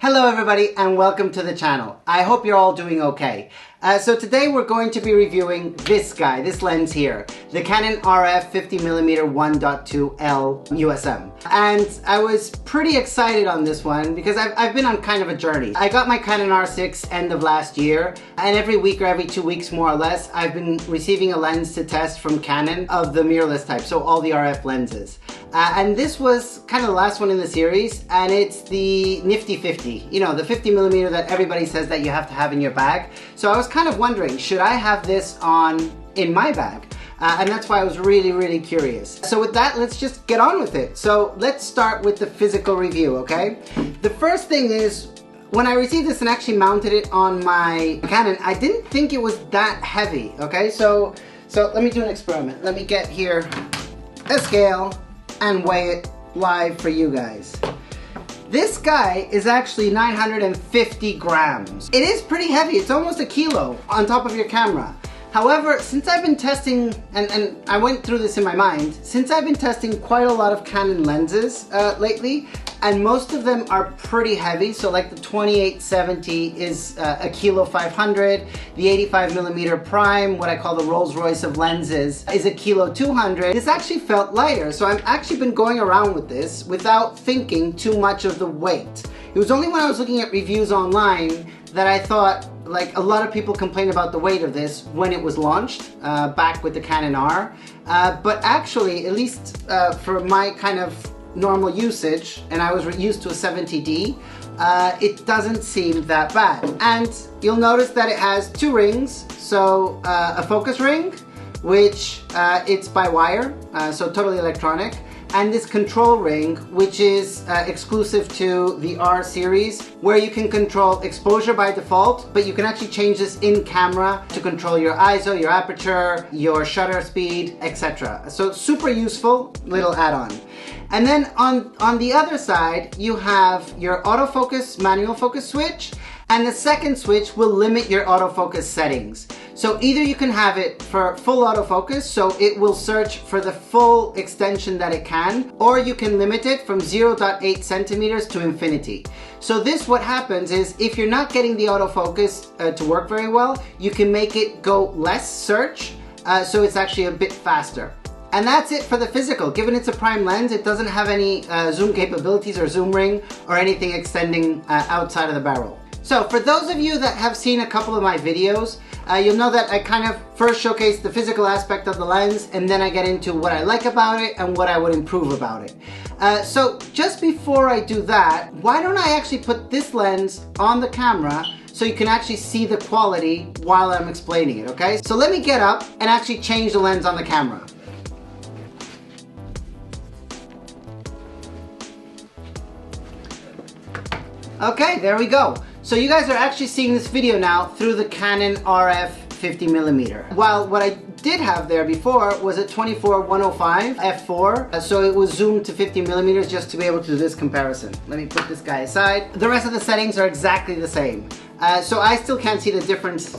Hello everybody and welcome to the channel. I hope you're all doing okay. So today we're going to be reviewing this guy, this lens here, the Canon RF 50mm 1.2L USM. And I was pretty excited on this one because I've been on kind of a journey. I got my Canon R6 end of last year, and every week or every 2 weeks more or less, I've been receiving a lens to test from Canon of the mirrorless type, so all the RF lenses. And this was kind of the last one in the series, and it's the nifty 50, you know, the 50mm that everybody says that you have to have in your bag. So I was kind of wondering, should I have this in my bag? And that's why I was really curious. So with that, let's just get on with it. So let's start with the physical review, okay? The first thing is, when I received this and actually mounted it on my Canon, I didn't think it was that heavy, okay? So let me do an experiment. Let me get here a scale and weigh it live for you guys. This guy is actually 950 grams. It is pretty heavy. It's almost a kilo on top of your camera. However, since I've been testing, and I went through this in my mind, since I've been testing quite a lot of Canon lenses lately, and most of them are pretty heavy, so like the 2870 is a kilo 500, the 85mm prime, what I call the Rolls Royce of lenses, is a kilo 200. This actually felt lighter, so I've actually been going around with this without thinking too much of the weight. It was only when I was looking at reviews online that I thought, like, a lot of people complained about the weight of this when it was launched, back with the Canon R. But actually, at least for my kind of normal usage, and I was used to a 70D, it doesn't seem that bad. And you'll notice that it has two rings. So a focus ring, which it's by wire, so totally electronic. And this control ring, which is exclusive to the R series, where you can control exposure by default, but you can actually change this in camera to control your ISO, your aperture, your shutter speed, etc. So super useful little add-on. And then on the other side, you have your autofocus manual focus switch, and the second switch will limit your autofocus settings. So either you can have it for full autofocus, so it will search for the full extension that it can, or you can limit it from 0.8 centimeters to infinity. So this, what happens is, if you're not getting the autofocus to work very well, you can make it go less search, so it's actually a bit faster. And that's it for the physical. Given it's a prime lens, it doesn't have any zoom capabilities or zoom ring or anything extending outside of the barrel. So for those of you that have seen a couple of my videos, you'll know that I kind of first showcase the physical aspect of the lens, and then I get into what I like about it and what I would improve about it. So just before I do that, why don't I actually put this lens on the camera so you can actually see the quality while I'm explaining it, okay? So let me get up and actually change the lens on the camera. Okay, there we go. So you guys are actually seeing this video now through the Canon RF 50mm. While what I did have there before was a 24-105 f4, so it was zoomed to 50mm just to be able to do this comparison. Let me put this guy aside. The rest of the settings are exactly the same. So I still can't see the difference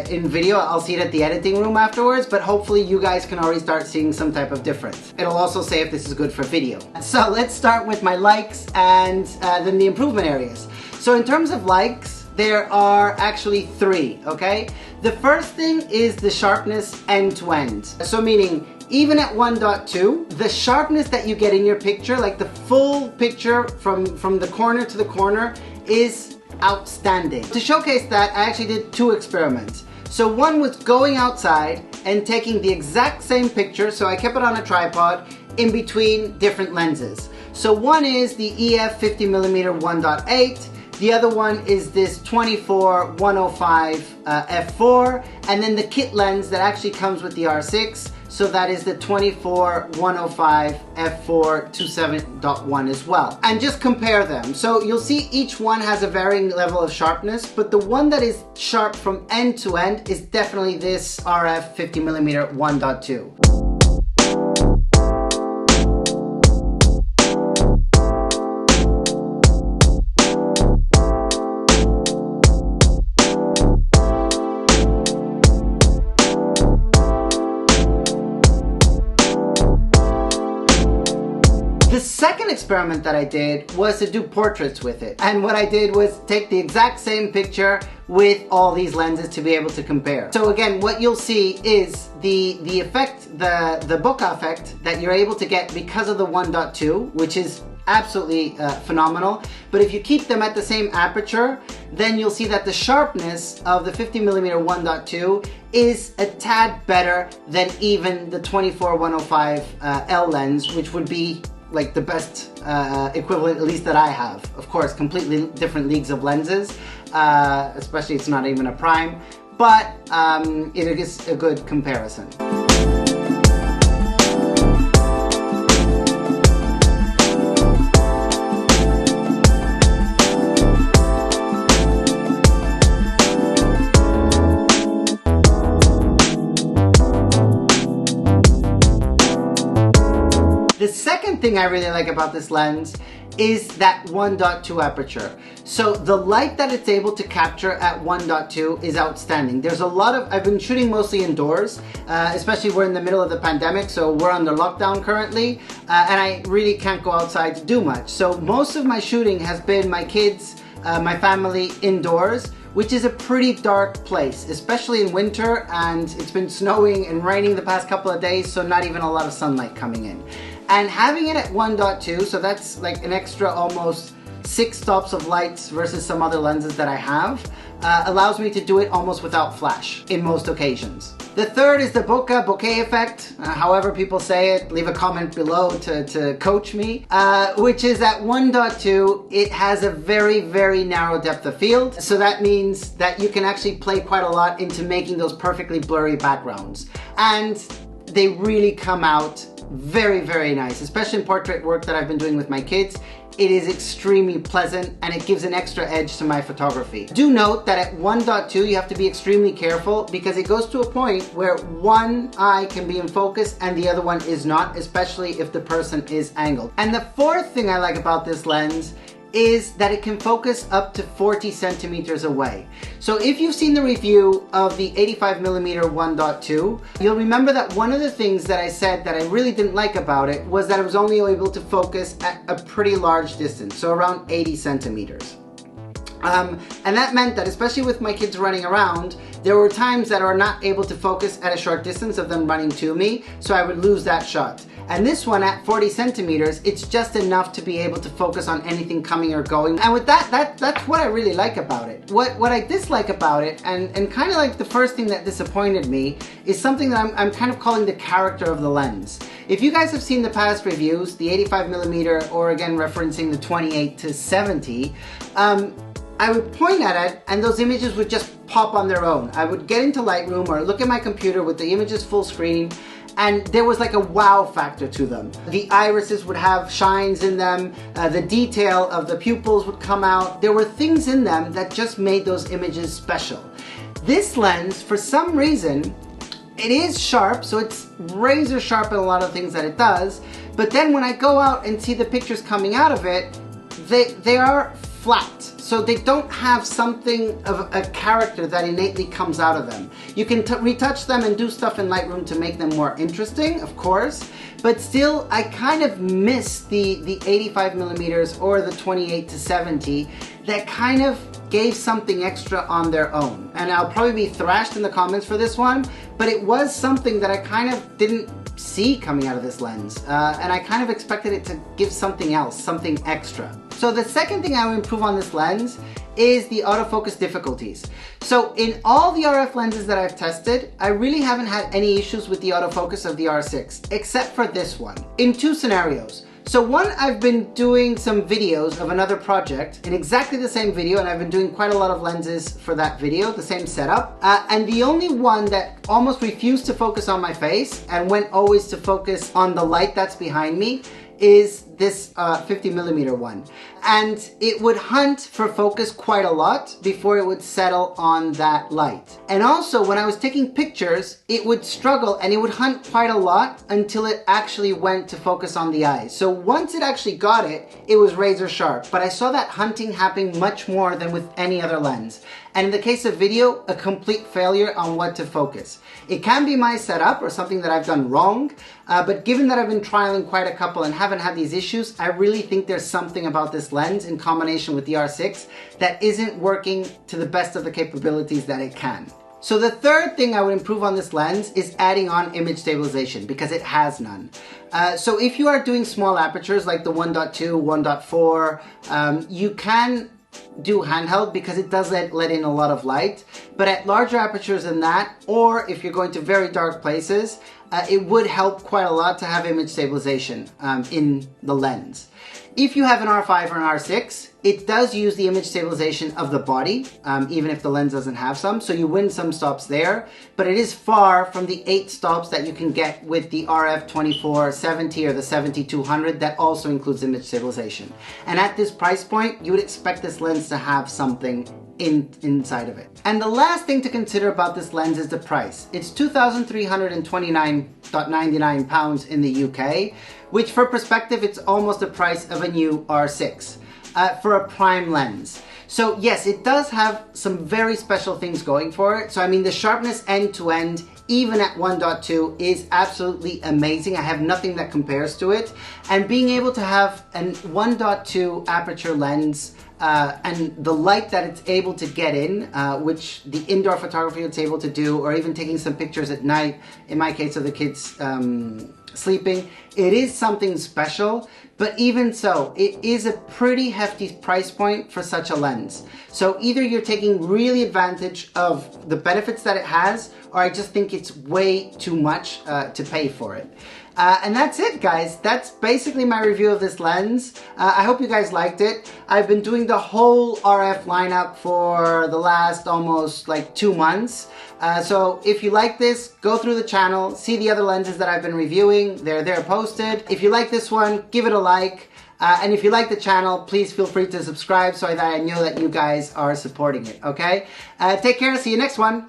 in video. I'll see it at the editing room afterwards, but hopefully you guys can already start seeing some type of difference. It'll also say if this is good for video. So let's start with my likes and then the improvement areas. So in terms of likes, there are actually three, okay? The first thing is the sharpness end-to-end. So meaning, even at 1.2, the sharpness that you get in your picture, like the full picture from the corner to the corner, is outstanding. To showcase that, I actually did two experiments. So one was going outside and taking the exact same picture, so I kept it on a tripod in between different lenses. So one is the EF 50mm 1.8, the other one is this 24-105 f4, and then the kit lens that actually comes with the R6, so that is the 24-105 f4 27.1 as well. And just compare them. So you'll see each one has a varying level of sharpness, but the one that is sharp from end to end is definitely this RF 50mm 1.2. second experiment that I did was to do portraits with it. And what I did was take the exact same picture with all these lenses to be able to compare. So again, what you'll see is the effect, the bokeh effect that you're able to get because of the 1.2, which is absolutely phenomenal. But if you keep them at the same aperture, then you'll see that the sharpness of the 50mm 1.2 is a tad better than even the 24-105 L lens, which would be like the best equivalent, at least that I have. Of course, completely different leagues of lenses, especially it's not even a prime, but it is a good comparison. The second thing I really like about this lens is that 1.2 aperture. So the light that it's able to capture at 1.2 is outstanding. There's a lot of, I've been shooting mostly indoors, especially we're in the middle of the pandemic, so we're under lockdown currently, and I really can't go outside to do much. So most of my shooting has been my kids, my family indoors, which is a pretty dark place, especially in winter, and it's been snowing and raining the past couple of days, so not even a lot of sunlight coming in. And having it at 1.2, so that's like an extra almost 6 stops of lights versus some other lenses that I have, allows me to do it almost without flash in most occasions. The third is the bokeh effect, however people say it. Leave a comment below to coach me, which is at 1.2, it has a very, very narrow depth of field. So that means that you can actually play quite a lot into making those perfectly blurry backgrounds. And they really come out very, very nice, especially in portrait work that I've been doing with my kids. It is extremely pleasant and it gives an extra edge to my photography. Do note that at 1.2 you have to be extremely careful because it goes to a point where one eye can be in focus and the other one is not, especially if the person is angled. And the fourth thing I like about this lens is that it can focus up to 40 centimeters away. So if you've seen the review of the 85mm 1.2, you'll remember that one of the things that I said that I really didn't like about it was that it was only able to focus at a pretty large distance, so around 80 centimeters. And that meant that, especially with my kids running around, there were times that I were not able to focus at a short distance of them running to me, so I would lose that shot. And this one at 40 centimeters, it's just enough to be able to focus on anything coming or going. And with that's what I really like about it. What I dislike about it, and kind of like the first thing that disappointed me, is something that I'm kind of calling the character of the lens. If you guys have seen the past reviews, the 85mm, or again referencing the 28 to 70, I would point at it and those images would just pop on their own. I would get into Lightroom or look at my computer with the images full screen, and there was like a wow factor to them. The irises would have shines in them, the detail of the pupils would come out. There were things in them that just made those images special. This lens, for some reason, it is sharp, so it's razor sharp in a lot of things that it does, but then when I go out and see the pictures coming out of it, they are flat. So they don't have something of a character that innately comes out of them. You can retouch them and do stuff in Lightroom to make them more interesting, of course, but still I kind of miss the 85mm or the 28 to 70 that kind of gave something extra on their own. And I'll probably be thrashed in the comments for this one, but it was something that I kind of didn't see coming out of this lens, and I kind of expected it to give something else, something extra. So the second thing I would improve on this lens is the autofocus difficulties. So in all the RF lenses that I've tested, I really haven't had any issues with the autofocus of the R6, except for this one, in 2 scenarios. So one, I've been doing some videos of another project in exactly the same video, and I've been doing quite a lot of lenses for that video, the same setup. And the only one that almost refused to focus on my face and went always to focus on the light that's behind me is this 50mm one. And it would hunt for focus quite a lot before it would settle on that light. And also when I was taking pictures, it would struggle and it would hunt quite a lot until it actually went to focus on the eyes. So once it actually got it, it was razor sharp. But I saw that hunting happening much more than with any other lens. And in the case of video, a complete failure on what to focus. It can be my setup or something that I've done wrong, but given that I've been trialing quite a couple and haven't haven't had these issues, I really think there's something about this lens in combination with the R6 that isn't working to the best of the capabilities that it can. So the third thing I would improve on this lens is adding on image stabilization, because it has none. So if you are doing small apertures like the 1.2, 1.4, you can do handheld because it does let in a lot of light. But at larger apertures than that, or if you're going to very dark places, it would help quite a lot to have image stabilization in the lens. If you have an R5 or an R6, it does use the image stabilization of the body, even if the lens doesn't have some, so you win some stops there, but it is far from the 8 stops that you can get with the RF 2470 or the 7200 that also includes image stabilization. And at this price point, you would expect this lens to have something inside of it. And the last thing to consider about this lens is the price. It's £2,329.99 in the UK, which for perspective, it's almost the price of a new R6 for a prime lens. So yes, it does have some very special things going for it. So I mean, the sharpness end to end, even at 1.2, is absolutely amazing. I have nothing that compares to it. And being able to have a 1.2 aperture lens and the light that it's able to get in, which the indoor photography it's able to do, or even taking some pictures at night, in my case of the kids sleeping, it is something special. But even so, it is a pretty hefty price point for such a lens. So either you're taking really advantage of the benefits that it has, or I just think it's way too much to pay for it. And that's it, guys. That's basically my review of this lens. I hope you guys liked it. I've been doing the whole RF lineup for the last almost like 2 months. So if you like this, go through the channel, see the other lenses that I've been reviewing. They're posted. If you like this one, give it a like. And if you like the channel, please feel free to subscribe so that I know that you guys are supporting it, okay? Take care. See you next one.